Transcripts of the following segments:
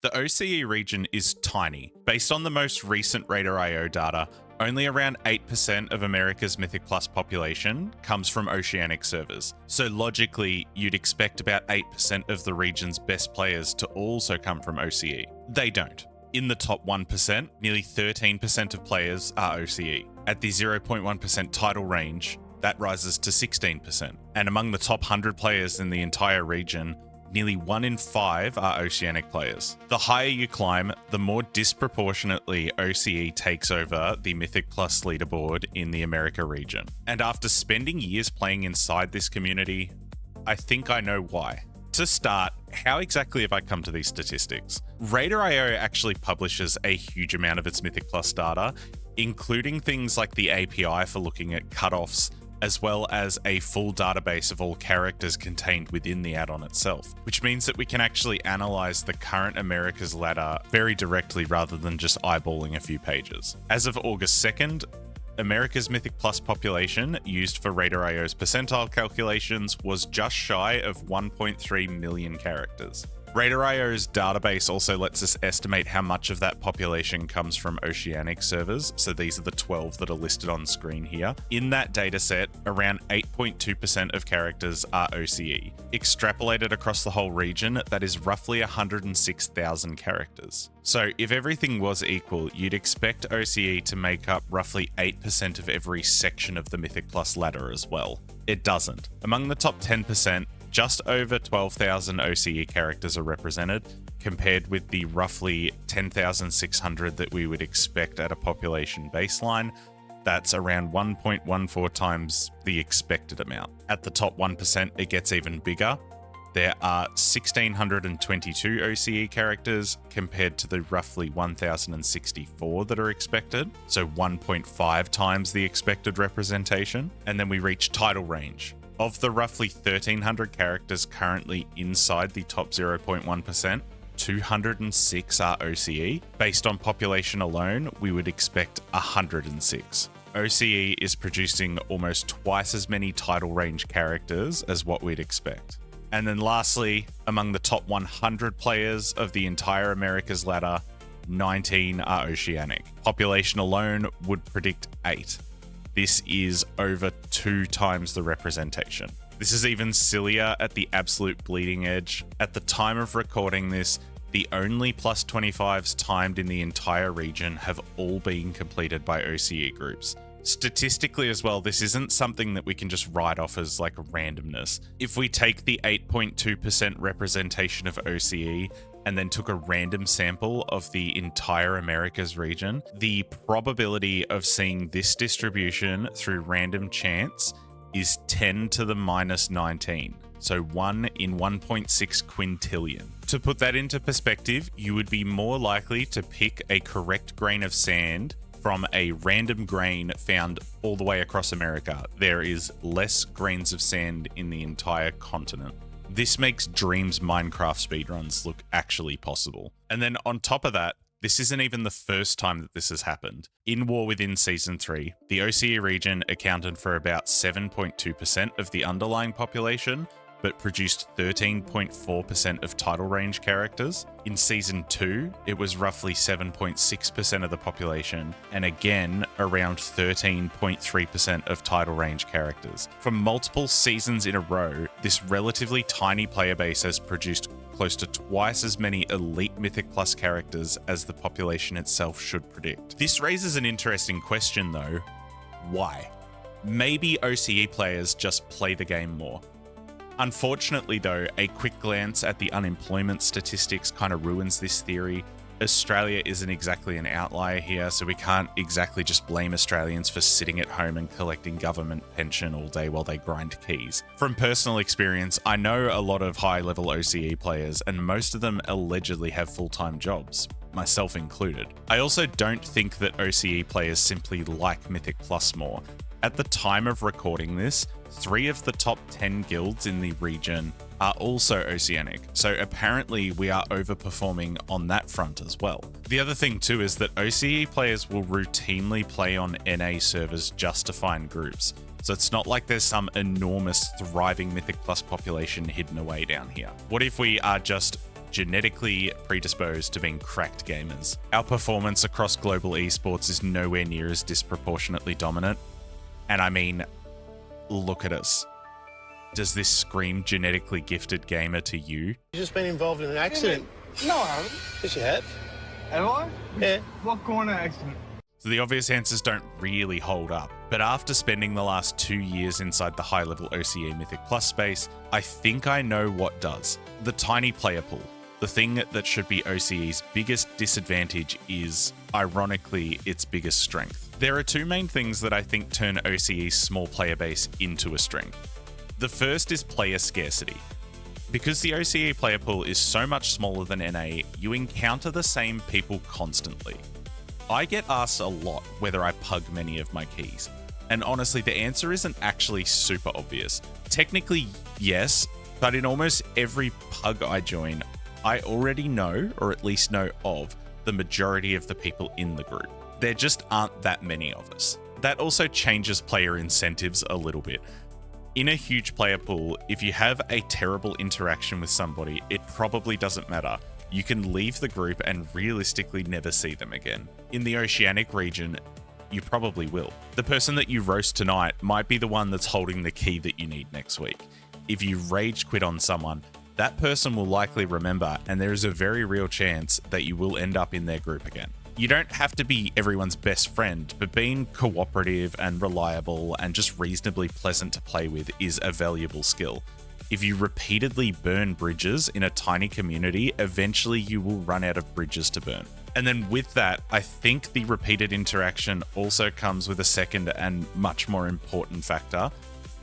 The OCE region is tiny. Based on the most recent Radar.io data, only around 8% of America's Mythic Plus population comes from oceanic servers. So logically, you'd expect about 8% of the region's best players to also come from OCE. They don't. In the top 1%, nearly 13% of players are OCE. At the 0.1% title range, that rises to 16%. And among the top 100 players in the entire region, nearly 1 in 5 are oceanic players. The higher you climb, the more disproportionately OCE takes over the Mythic Plus leaderboard in the America region. And after spending years playing inside this community, I think I know why. To start, how exactly have I come to these statistics? Radar.io actually publishes a huge amount of its Mythic Plus data, including things like the API for looking at cutoffs, as well as a full database of all characters contained within the add-on itself, which means that we can actually analyze the current America's ladder very directly rather than just eyeballing a few pages. As of August 2nd, America's Mythic Plus population used for Radar.io's percentile calculations was just shy of 1.3 million characters. Radar.io's database also lets us estimate how much of that population comes from oceanic servers, so these are the 12 that are listed on screen here. In that dataset, around 8.2% of characters are OCE. Extrapolated across the whole region, that is roughly 106,000 characters. So if everything was equal, you'd expect OCE to make up roughly 8% of every section of the Mythic Plus ladder as well. It doesn't. Among the top 10%, just over 12,000 OCE characters are represented, compared with the roughly 10,600 that we would expect at a population baseline. That's around 1.14 times the expected amount. At the top 1%, it gets even bigger. There are 1,622 OCE characters compared to the roughly 1,064 that are expected, so 1.5 times the expected representation. And then we reach title range. Of the roughly 1,300 characters currently inside the top 0.1%, 206 are OCE. Based on population alone, we would expect 106. OCE is producing almost twice as many title range characters as what we'd expect. And then lastly, among the top 100 players of the entire America's ladder, 19 are oceanic. Population alone would predict 8. This is over 2 times the representation. This is even sillier at the absolute bleeding edge. At the time of recording this, the only plus 25s timed in the entire region have all been completed by OCE groups. Statistically as well, this isn't something that we can just write off as like randomness. If we take the 8.2% representation of OCE and then took a random sample of the entire Americas region, the probability of seeing this distribution through random chance is 10 to the minus 19. So 1 in 1.6 quintillion. To put that into perspective, you would be more likely to pick a correct grain of sand from a random grain found all the way across America. There is less grains of sand in the entire continent. This makes Dream's Minecraft speedruns look actually possible. And then on top of that, this isn't even the first time that this has happened. In War Within Season 3, the OCE region accounted for about 7.2% of the underlying population, but produced 13.4% of title range characters. In Season 2, it was roughly 7.6% of the population, and again, around 13.3% of title range characters. For multiple seasons in a row, this relatively tiny player base has produced close to twice as many elite Mythic Plus characters as the population itself should predict. This raises an interesting question though. Why? Maybe OCE players just play the game more. Unfortunately though, a quick glance at the unemployment statistics kind of ruins this theory. Australia isn't exactly an outlier here, so we can't exactly just blame Australians for sitting at home and collecting government pension all day while they grind keys. From personal experience, I know a lot of high-level OCE players, and most of them allegedly have full-time jobs, myself included. I also don't think that OCE players simply like Mythic Plus more. At the time of recording this, 3 of the top 10 guilds in the region are also oceanic, so apparently we are overperforming on that front as well. The other thing too is that OCE players will routinely play on NA servers just to find groups, so it's not like there's some enormous thriving Mythic Plus population hidden away down here. What if we are just genetically predisposed to being cracked gamers. Our performance across global esports is nowhere near as disproportionately dominant. And I mean, look at us. Does this scream genetically gifted gamer to you? You've just been involved in an accident. No, I haven't. Yes, you have. Have I? Yeah. What kind of accident? So the obvious answers don't really hold up. But after spending the last 2 years inside the high-level OCE Mythic Plus space, I think I know what does. The tiny player pool. The thing that should be OCE's biggest disadvantage is, ironically, its biggest strength. There are two main things that I think turn OCE's small player base into a strength. The first is player scarcity. Because the OCE player pool is so much smaller than NA, you encounter the same people constantly. I get asked a lot whether I pug many of my keys. And honestly, the answer isn't actually super obvious. Technically, yes, but in almost every pug I join, I already know, or at least know of, the majority of the people in the group. There just aren't that many of us. That also changes player incentives a little bit. In a huge player pool, if you have a terrible interaction with somebody, it probably doesn't matter. You can leave the group and realistically never see them again. In the Oceanic region, you probably will. The person that you roast tonight might be the one that's holding the key that you need next week. If you rage quit on someone, that person will likely remember, and there is a very real chance that you will end up in their group again. You don't have to be everyone's best friend, but being cooperative and reliable and just reasonably pleasant to play with is a valuable skill. If you repeatedly burn bridges in a tiny community, eventually you will run out of bridges to burn. And then with that, I think the repeated interaction also comes with a second and much more important factor,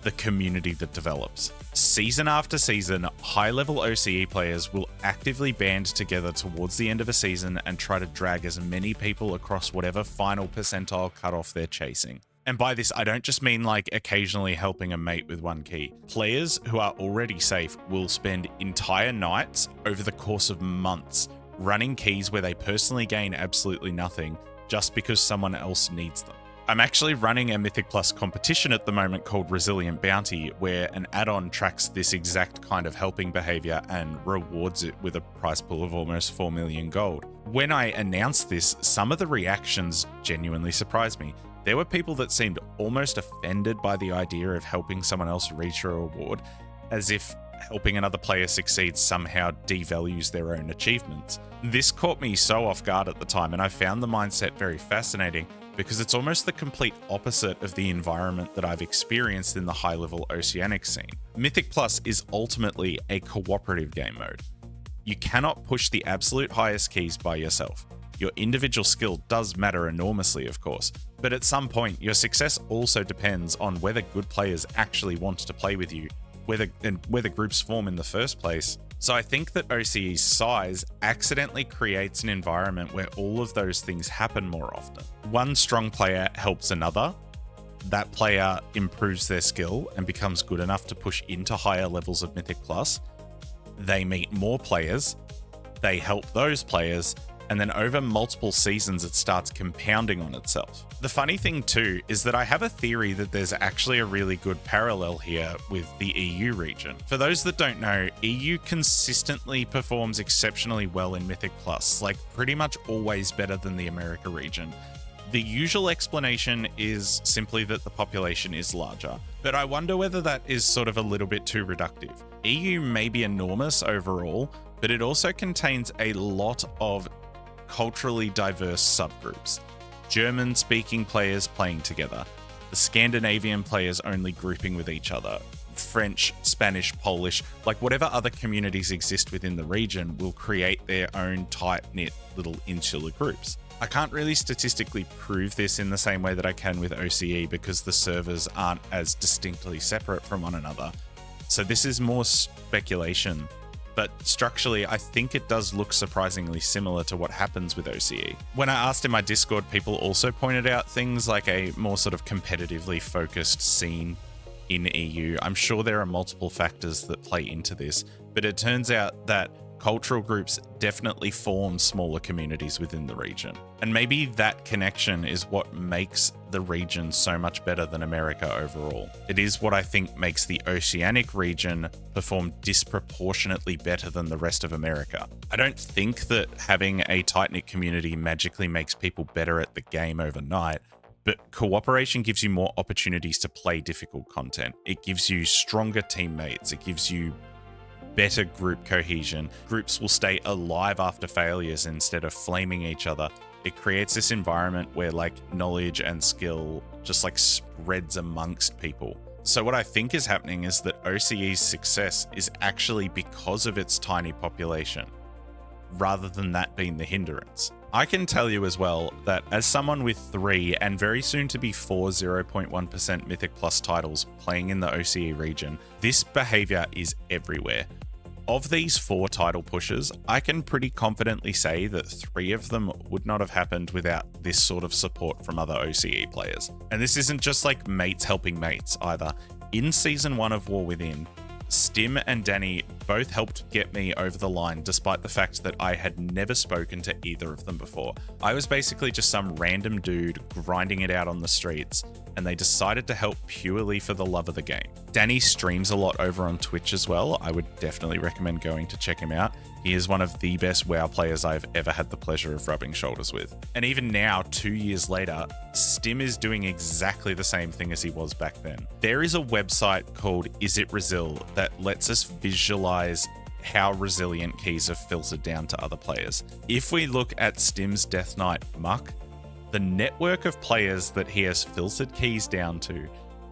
the community that develops. Season after season, high-level OCE players will actively band together towards the end of a season and try to drag as many people across whatever final percentile cutoff they're chasing. And by this, I don't just mean like occasionally helping a mate with one key. Players who are already safe will spend entire nights over the course of months running keys where they personally gain absolutely nothing just because someone else needs them. I'm actually running a Mythic Plus competition at the moment called Resilient Bounty, where an add-on tracks this exact kind of helping behavior and rewards it with a prize pool of almost 4 million gold. When I announced this, some of the reactions genuinely surprised me. There were people that seemed almost offended by the idea of helping someone else reach a reward, as if helping another player succeed somehow devalues their own achievements. This caught me so off guard at the time, and I found the mindset very fascinating because it's almost the complete opposite of the environment that I've experienced in the high-level Oceanic scene. Mythic Plus is ultimately a cooperative game mode. You cannot push the absolute highest keys by yourself. Your individual skill does matter enormously, of course, but at some point, your success also depends on whether good players actually want to play with you, whether groups form in the first place. So I think that OCE's size accidentally creates an environment where all of those things happen more often. One strong player helps another. That player improves their skill and becomes good enough to push into higher levels of Mythic Plus. They meet more players. They help those players. And then over multiple seasons, it starts compounding on itself. The funny thing too is that I have a theory that there's actually a really good parallel here with the EU region. For those that don't know, EU consistently performs exceptionally well in Mythic Plus, like pretty much always better than the America region. The usual explanation is simply that the population is larger, but I wonder whether that is sort of a little bit too reductive. EU may be enormous overall, but it also contains a lot of culturally diverse subgroups. German-speaking players playing together, the Scandinavian players only grouping with each other, French, Spanish, Polish, like whatever other communities exist within the region will create their own tight-knit little insular groups. I can't really statistically prove this in the same way that I can with OCE because the servers aren't as distinctly separate from one another. So this is more speculation. But structurally, I think it does look surprisingly similar to what happens with OCE. When I asked in my Discord, people also pointed out things like a more sort of competitively focused scene in EU. I'm sure there are multiple factors that play into this, but it turns out that cultural groups definitely form smaller communities within the region. And maybe that connection is what makes the region so much better than America overall. It is what I think makes the Oceanic region perform disproportionately better than the rest of America. I don't think that having a tight-knit community magically makes people better at the game overnight, but cooperation gives you more opportunities to play difficult content. It gives you stronger teammates. It gives you better group cohesion. Groups will stay alive after failures instead of flaming each other. It creates this environment where like knowledge and skill just like spreads amongst people. So what I think is happening is that OCE's success is actually because of its tiny population, rather than that being the hindrance. I can tell you as well that as someone with 3 and very soon to be 4 0.1% Mythic Plus titles playing in the OCE region, this behavior is everywhere. Of these 4 title pushes, I can pretty confidently say that 3 of them would not have happened without this sort of support from other OCE players. And this isn't just like mates helping mates either. In Season 1 of War Within, Stim and Danny both helped get me over the line despite the fact that I had never spoken to either of them before. I was basically just some random dude grinding it out on the streets, and they decided to help purely for the love of the game. Danny streams a lot over on Twitch as well. I would definitely recommend going to check him out. He is one of the best WoW players I've ever had the pleasure of rubbing shoulders with. And even now, 2 years later, Stim is doing exactly the same thing as he was back then. There is a website called Is It Resil that lets us visualize how resilient keys are filtered down to other players. If we look at Stim's Death Knight Muck, the network of players that he has filtered keys down to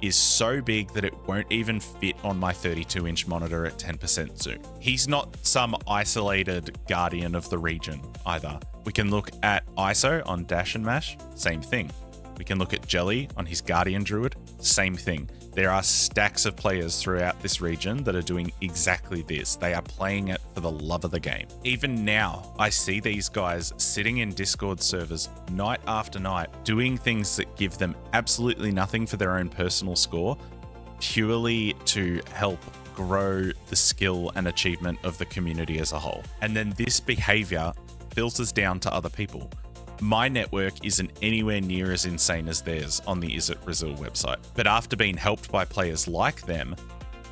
is so big that it won't even fit on my 32-inch monitor at 10% zoom. He's not some isolated guardian of the region either. We can look at ISO on Dash and Mash, same thing. We can look at Jelly on his Guardian Druid, same thing. There are stacks of players throughout this region that are doing exactly this. They are playing it for the love of the game. Even now, I see these guys sitting in Discord servers night after night, doing things that give them absolutely nothing for their own personal score, purely to help grow the skill and achievement of the community as a whole. And then this behavior filters down to other people. My network isn't anywhere near as insane as theirs on the Is It Resil website, but after being helped by players like them,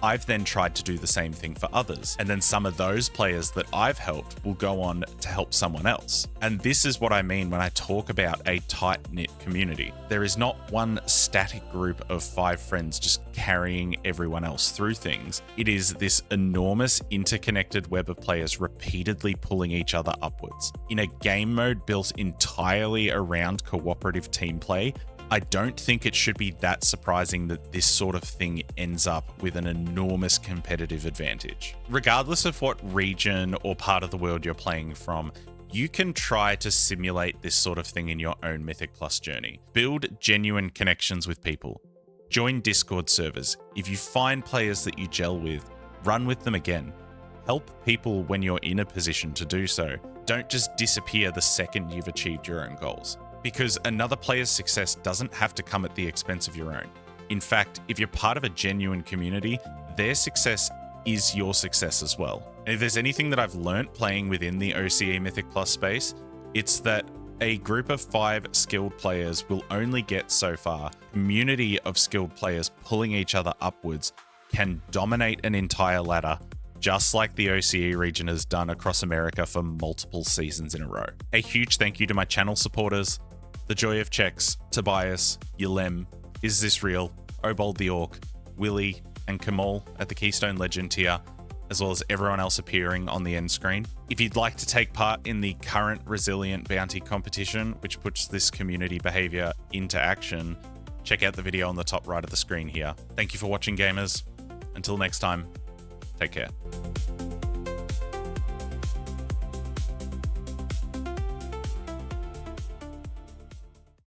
I've then tried to do the same thing for others. And then some of those players that I've helped will go on to help someone else. And this is what I mean when I talk about a tight-knit community. There is not one static group of 5 friends just carrying everyone else through things. It is this enormous interconnected web of players repeatedly pulling each other upwards. In a game mode built entirely around cooperative team play, I don't think it should be that surprising that this sort of thing ends up with an enormous competitive advantage. Regardless of what region or part of the world you're playing from, you can try to simulate this sort of thing in your own Mythic Plus journey. Build genuine connections with people. Join Discord servers. If you find players that you gel with, run with them again. Help people when you're in a position to do so. Don't just disappear the second you've achieved your own goals. Because another player's success doesn't have to come at the expense of your own. In fact, if you're part of a genuine community, their success is your success as well. And if there's anything that I've learnt playing within the OCE Mythic Plus space, it's that a group of 5 skilled players will only get so far. A community of skilled players pulling each other upwards can dominate an entire ladder, just like the OCE region has done across America for multiple seasons in a row. A huge thank you to my channel supporters, The Joy of Checks, Tobias, Yulem, Is This Real, Obold the Orc, Willie, and Kamal at the Keystone Legend tier, as well as everyone else appearing on the end screen. If you'd like to take part in the current Resilient Bounty competition, which puts this community behavior into action, check out the video on the top right of the screen here. Thank you for watching, gamers. Until next time, take care.